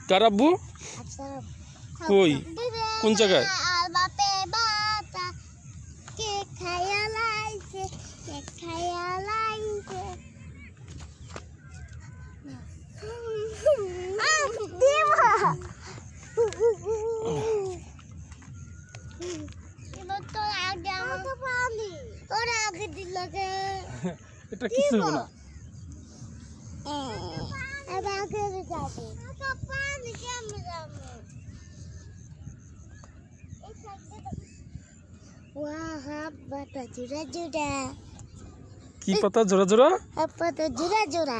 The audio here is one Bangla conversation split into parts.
কার আব্বু? কই কোন জায়গায়? এটা কিছু না। কি পাতা জোড়া জোড়া? পাতা জোড়া জোড়া।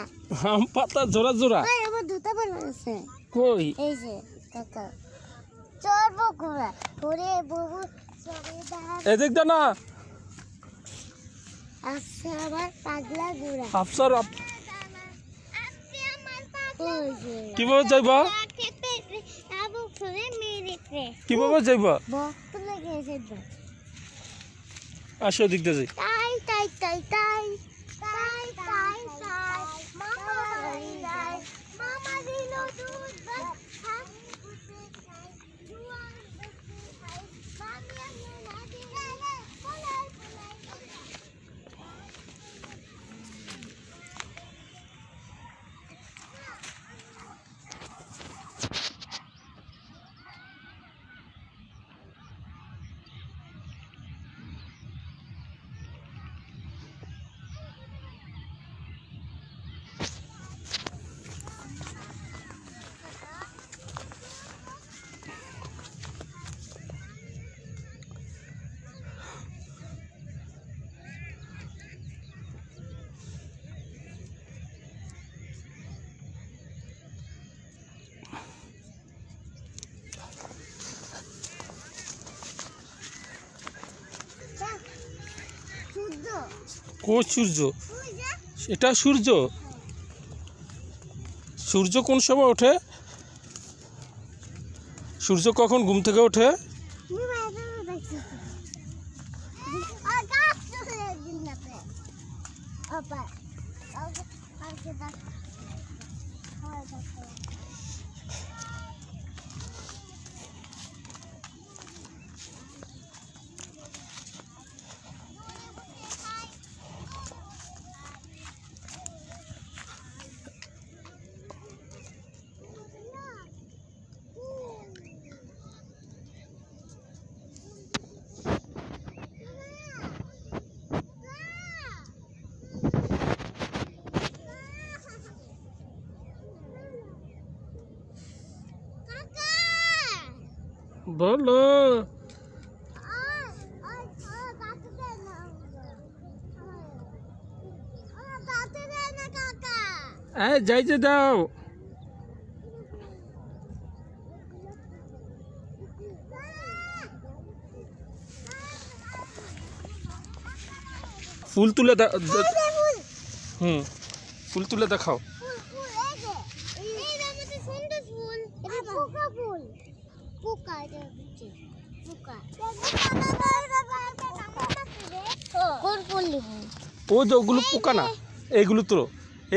আম পাতা জোড়া জোড়া। আমার দুটো বানাইছে। কই? এই যে কাকা। চল বকুরা। ওরে বাবু সরে দাঁড়া। এদিক দা না। আচ্ছা আমার পাগলা গুড়া। আফসার কিভাবে যাইবা? কিভাবে যাইবা? আসো দিক দিয়ে যাই। তাই তাই তাই তাই তাই তাই তাই মামা বাড়ি যাই মামা দিল দুধ ভাত খাই বুঝে খাই জুয়ার বেশি খাই বাংলা না দিলে বলাই কো সূর্য? এটা সূর্য? সূর্য কোন সময় ওঠে? সূর্য কখন ঘুম থেকে ওঠে? বলো। যাইতে দাও। ফুল তুলে ফুল তুলে দেখাও। ও যে ওগুলো পোকা না, এইগুলো তো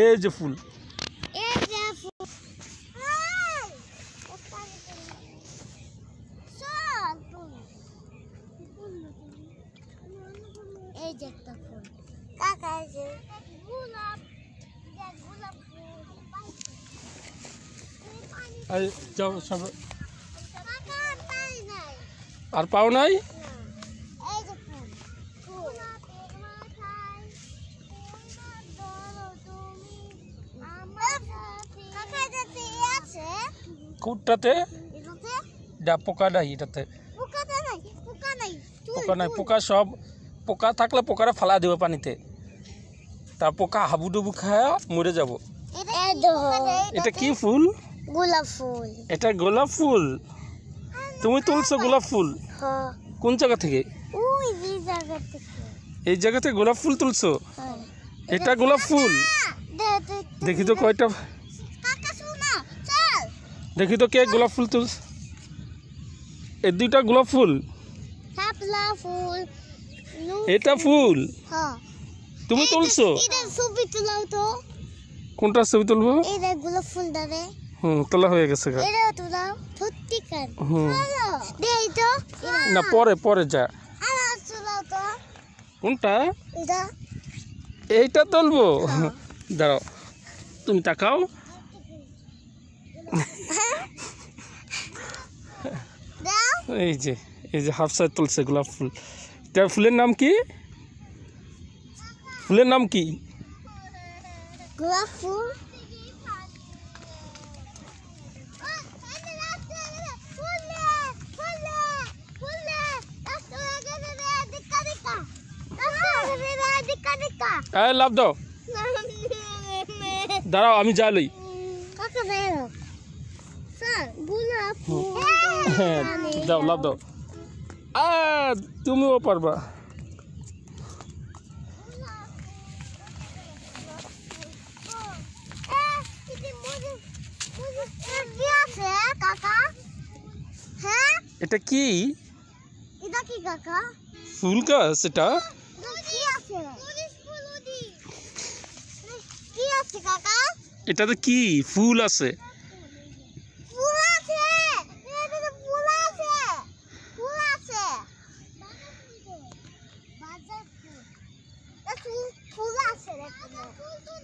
এই যে ফুল। যাও সব আর পাও নাই। কোনটাতে? পোকা নাই এটাতে। পোকা নাই, পোকা সব পোকা থাকলে পোকারা ফালা দেবে পানিতে, তার পোকা হাবুডুবু খায় মরে যাব। এটা কি ফুল? গোলাপ ফুল। এটা গোলাপ ফুল? তুমি তুলছো গোলাপ ফুল? কোন জায়গা থেকে? এই জায়গা থেকে গোলাপ ফুল তুলছো? এটা গোলাপ ফুল? দেখি তো কয়টা, দেখি তো কে গোলাপ ফুল তুলছ। এই দুইটা গোলাপ ফুল? এটা ফুল তুমি তুলছো? ছবি তুলাও তো। কোনটা ছবি তুলবো? এই গোলাপ ফুল দারে। তোলা হয়ে গেছে গা। এটা তোলাও সত্যি কার হুম দেই তো না পরে পরে যা। আর তোলাও তো কোনটা? এটা এইটা তুলবো। দাঁড়াও তুমি তাকাও। দাও এই যে হাফসা তুলছে গোলাপ ফুল। এটা ফুলের নাম কি? ফুলের নাম কি? গোলাপ ফুল এই লাভ দাও। দাঁড়াও আমি যা লই। কাকা দাও স্যার গোলাপ ফুল হ্যাঁ দাও লাভ দাও। তুমিও পারবা। এটা কি? এটা কি কাকা? ফুল গাছ এটা? কি আছে? কি আছে কাকা? এটাতে কি ফুল আছে? ফুল আছে। এটাতে ফুল আছে। ফুল আছে। বাজার ফুল। এটা ফুল আছে রে।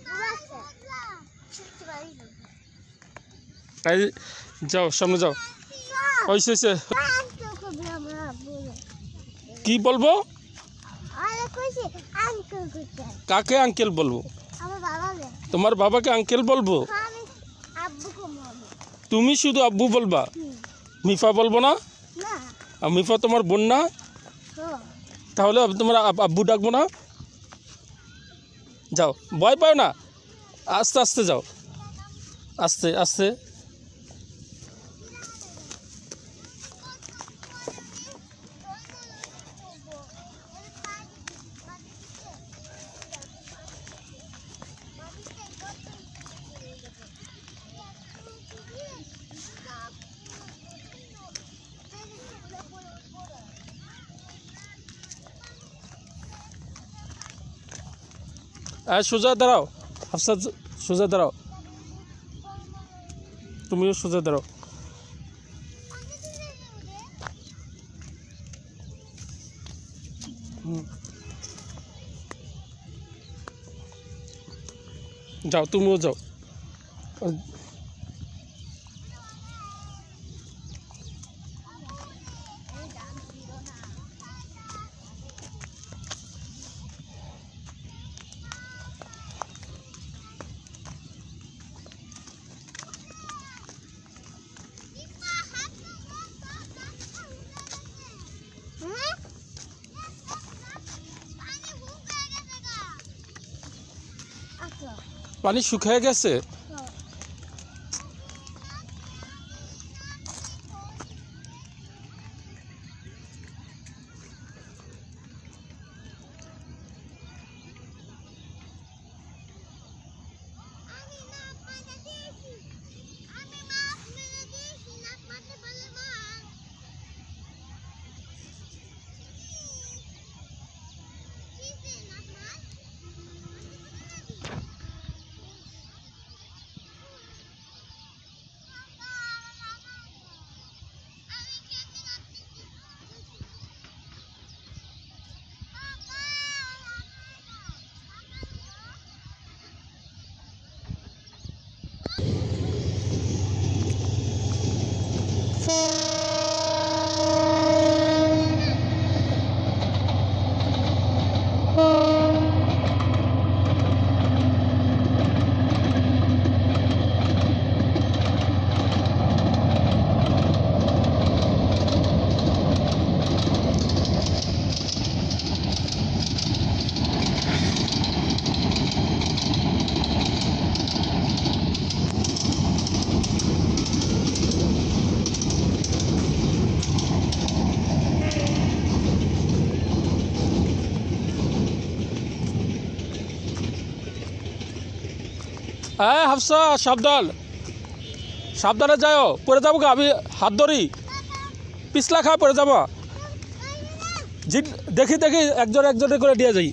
ফুল আছে। এই যাও সামনে যাও। হইছে কি বলবো? আরে কইছি আঙ্কেল কইছে। কাকে আঙ্কেল বলবো? আমার বাবাকে। তোমার বাবাকে আঙ্কেল বলবো? আমি আব্বুকে বলবো। তুমি শুধু আব্বু বলবা? মিফা বলবো না? না। আর মিফা তোমার বোন না? তাহলে তোমার আব্বু ডাকবো না? যাও ভয় পাও না, আস্তে আস্তে যাও, আস্তে আস্তে। সোজা দাঁড়াও হাফসা, সোজা দাঁড়াও, তুমিও সোজা দাঁড়াও। যাও তুমিও যাও। পানি শুকিয়ে গেছে। হাফসা সাবধান, সাবধানে যাও, পড়ে যাবো গা, আমি হাত ধরি, পিছলা খা পড়ে যাবো। দেখি দেখি একজন একজনে করে দিয়ে যাই।